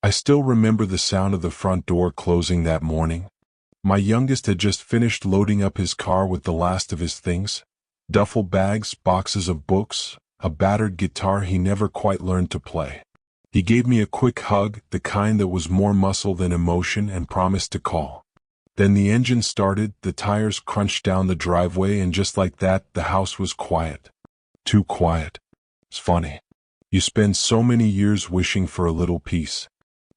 I still remember the sound of the front door closing that morning. My youngest had just finished loading up his car with the last of his things: duffel bags, boxes of books, a battered guitar he never quite learned to play. He gave me a quick hug, the kind that was more muscle than emotion, and promised to call. Then the engine started, the tires crunched down the driveway, and just like that, the house was quiet. Too quiet. It's funny. You spend so many years wishing for a little peace.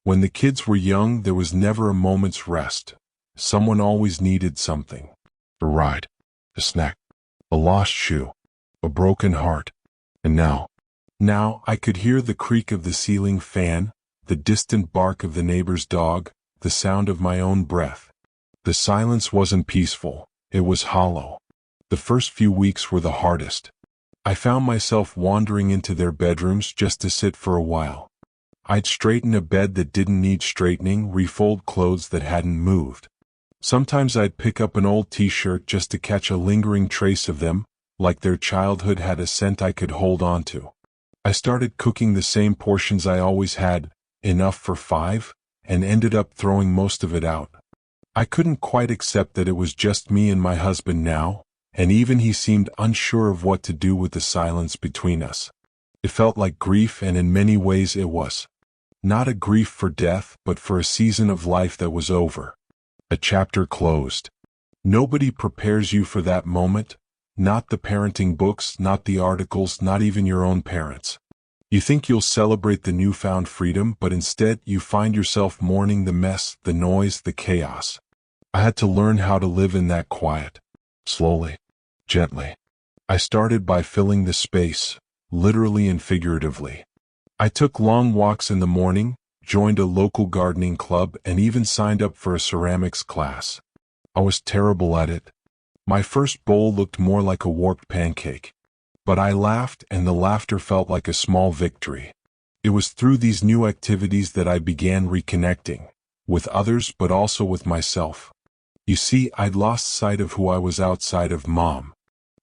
When the kids were young, there was never a moment's rest. Someone always needed something. A ride, a snack, a lost shoe, a broken heart. And now I could hear the creak of the ceiling fan, the distant bark of the neighbor's dog, the sound of my own breath. The silence wasn't peaceful, it was hollow. The first few weeks were the hardest. I found myself wandering into their bedrooms just to sit for a while. I'd straighten a bed that didn't need straightening, refold clothes that hadn't moved. Sometimes I'd pick up an old t-shirt just to catch a lingering trace of them, like their childhood had a scent I could hold on to. I started cooking the same portions I always had, enough for 5, and ended up throwing most of it out. I couldn't quite accept that it was just me and my husband now, and even he seemed unsure of what to do with the silence between us. It felt like grief, and in many ways it was. Not a grief for death, but for a season of life that was over. A chapter closed. Nobody prepares you for that moment, not the parenting books, not the articles, not even your own parents. You think you'll celebrate the newfound freedom, but instead you find yourself mourning the mess, the noise, the chaos. I had to learn how to live in that quiet. Slowly, gently. I started by filling the space, literally and figuratively. I took long walks in the morning, joined a local gardening club, and even signed up for a ceramics class. I was terrible at it. My first bowl looked more like a warped pancake. But I laughed, and the laughter felt like a small victory. It was through these new activities that I began reconnecting, with others but also with myself. You see, I'd lost sight of who I was outside of mom.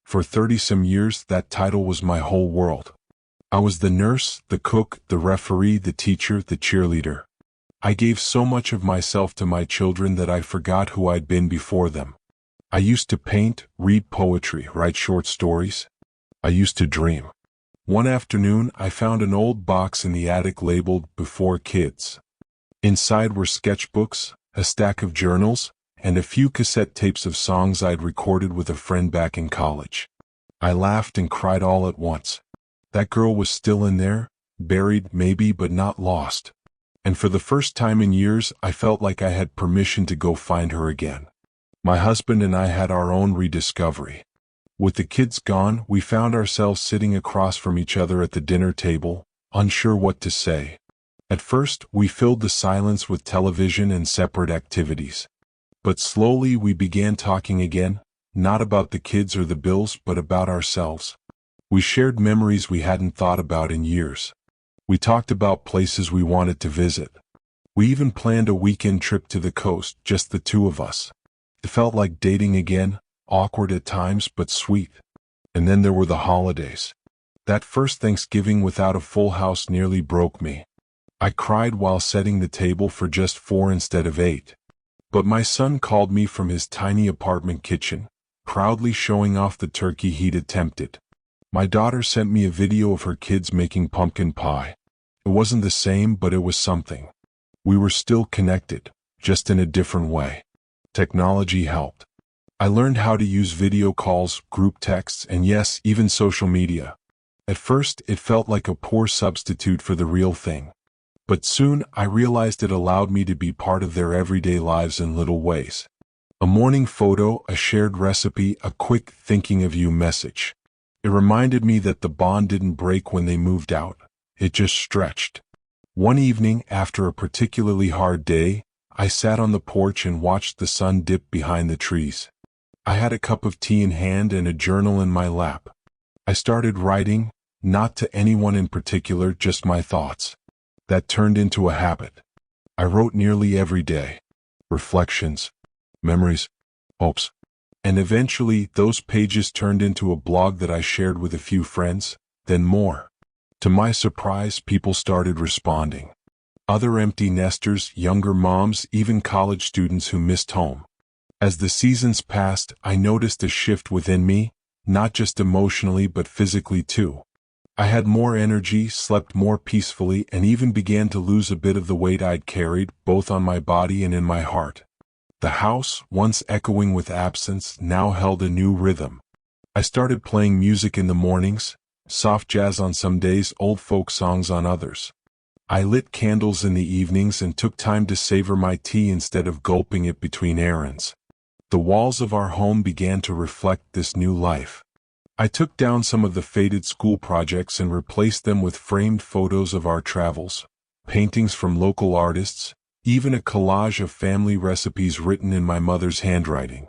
For 30-some years, that title was my whole world. I was the nurse, the cook, the referee, the teacher, the cheerleader. I gave so much of myself to my children that I forgot who I'd been before them. I used to paint, read poetry, write short stories. I used to dream. One afternoon, I found an old box in the attic labeled "Before Kids." Inside were sketchbooks, a stack of journals, and a few cassette tapes of songs I'd recorded with a friend back in college. I laughed and cried all at once. That girl was still in there, buried maybe, but not lost. And for the first time in years, I felt like I had permission to go find her again. My husband and I had our own rediscovery. With the kids gone, we found ourselves sitting across from each other at the dinner table, unsure what to say. At first, we filled the silence with television and separate activities. But slowly we began talking again, not about the kids or the bills, but about ourselves. We shared memories we hadn't thought about in years. We talked about places we wanted to visit. We even planned a weekend trip to the coast, just the two of us. It felt like dating again, awkward at times, but sweet. And then there were the holidays. That first Thanksgiving without a full house nearly broke me. I cried while setting the table for just 4 instead of 8. But my son called me from his tiny apartment kitchen, proudly showing off the turkey he'd attempted. My daughter sent me a video of her kids making pumpkin pie. It wasn't the same, but it was something. We were still connected, just in a different way. Technology helped. I learned how to use video calls, group texts, and yes, even social media. At first, it felt like a poor substitute for the real thing. But soon, I realized it allowed me to be part of their everyday lives in little ways. A morning photo, a shared recipe, a quick thinking of you message. It reminded me that the bond didn't break when they moved out. It just stretched. One evening, after a particularly hard day, I sat on the porch and watched the sun dip behind the trees. I had a cup of tea in hand and a journal in my lap. I started writing, not to anyone in particular, just my thoughts. That turned into a habit. I wrote nearly every day. Reflections, memories, hopes. And eventually, those pages turned into a blog that I shared with a few friends, then more. To my surprise, people started responding. Other empty nesters, younger moms, even college students who missed home. As the seasons passed, I noticed a shift within me, not just emotionally but physically too. I had more energy, slept more peacefully, and even began to lose a bit of the weight I'd carried, both on my body and in my heart. The house, once echoing with absence, now held a new rhythm. I started playing music in the mornings, soft jazz on some days, old folk songs on others. I lit candles in the evenings and took time to savor my tea instead of gulping it between errands. The walls of our home began to reflect this new life. I took down some of the faded school projects and replaced them with framed photos of our travels, paintings from local artists, even a collage of family recipes written in my mother's handwriting.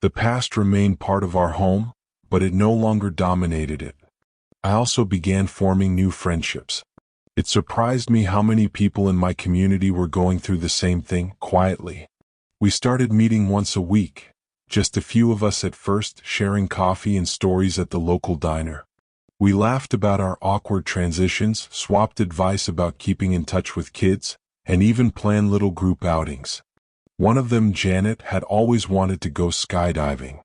The past remained part of our home, but it no longer dominated it. I also began forming new friendships. It surprised me how many people in my community were going through the same thing, quietly. We started meeting once a week, just a few of us at first, sharing coffee and stories at the local diner. We laughed about our awkward transitions, swapped advice about keeping in touch with kids, and even planned little group outings. One of them, Janet, had always wanted to go skydiving.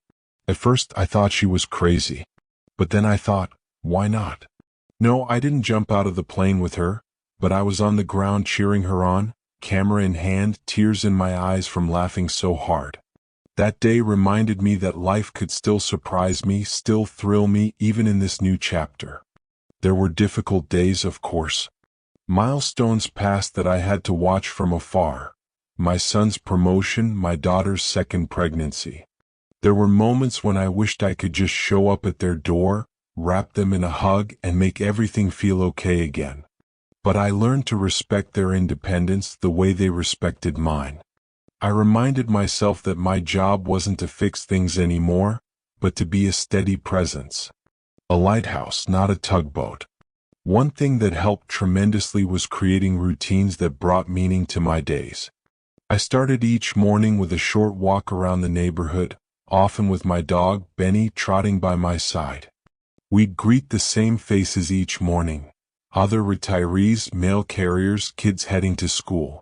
At first I thought she was crazy. But then I thought, why not? No, I didn't jump out of the plane with her, but I was on the ground cheering her on, camera in hand, tears in my eyes from laughing so hard. That day reminded me that life could still surprise me, still thrill me, even in this new chapter. There were difficult days, of course. Milestones passed that I had to watch from afar. My son's promotion, my daughter's second pregnancy. There were moments when I wished I could just show up at their door, wrap them in a hug, and make everything feel okay again. But I learned to respect their independence the way they respected mine. I reminded myself that my job wasn't to fix things anymore, but to be a steady presence. A lighthouse, not a tugboat. One thing that helped tremendously was creating routines that brought meaning to my days. I started each morning with a short walk around the neighborhood, often with my dog, Benny, trotting by my side. We'd greet the same faces each morning. Other retirees, mail carriers, kids heading to school.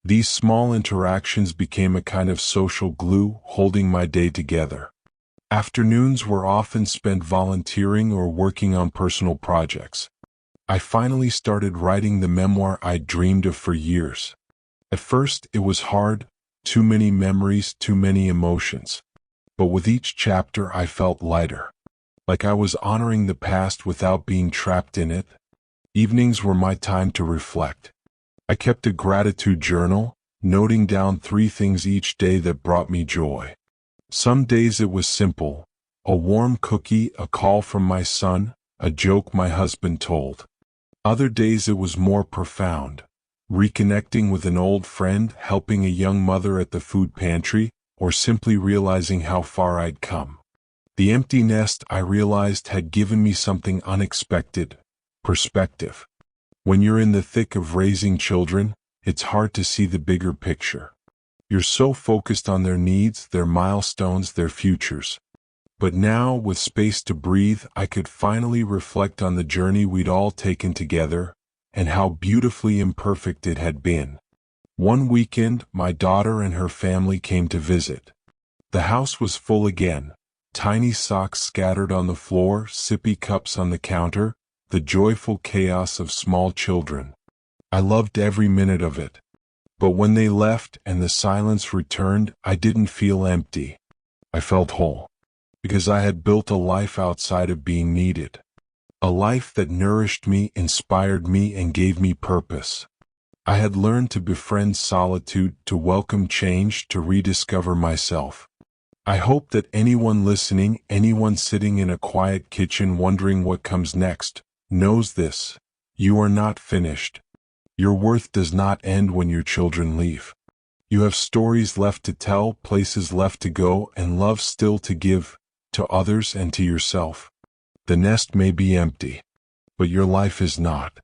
These small interactions became a kind of social glue, holding my day together. Afternoons were often spent volunteering or working on personal projects. I finally started writing the memoir I'd dreamed of for years. At first, it was hard, too many memories, too many emotions. But with each chapter I felt lighter. Like I was honoring the past without being trapped in it. Evenings were my time to reflect. I kept a gratitude journal, noting down 3 things each day that brought me joy. Some days it was simple, a warm cookie, a call from my son, a joke my husband told. Other days it was more profound, reconnecting with an old friend, helping a young mother at the food pantry, or simply realizing how far I'd come. The empty nest, I realized, had given me something unexpected: perspective. When you're in the thick of raising children, it's hard to see the bigger picture. You're so focused on their needs, their milestones, their futures. But now, with space to breathe, I could finally reflect on the journey we'd all taken together, and how beautifully imperfect it had been. One weekend, my daughter and her family came to visit. The house was full again. Tiny socks scattered on the floor, sippy cups on the counter, the joyful chaos of small children. I loved every minute of it. But when they left and the silence returned, I didn't feel empty. I felt whole. Because I had built a life outside of being needed. A life that nourished me, inspired me, and gave me purpose. I had learned to befriend solitude, to welcome change, to rediscover myself. I hope that anyone listening, anyone sitting in a quiet kitchen wondering what comes next, knows this: you are not finished. Your worth does not end when your children leave. You have stories left to tell, places left to go, and love still to give, to others and to yourself. The nest may be empty, but your life is not.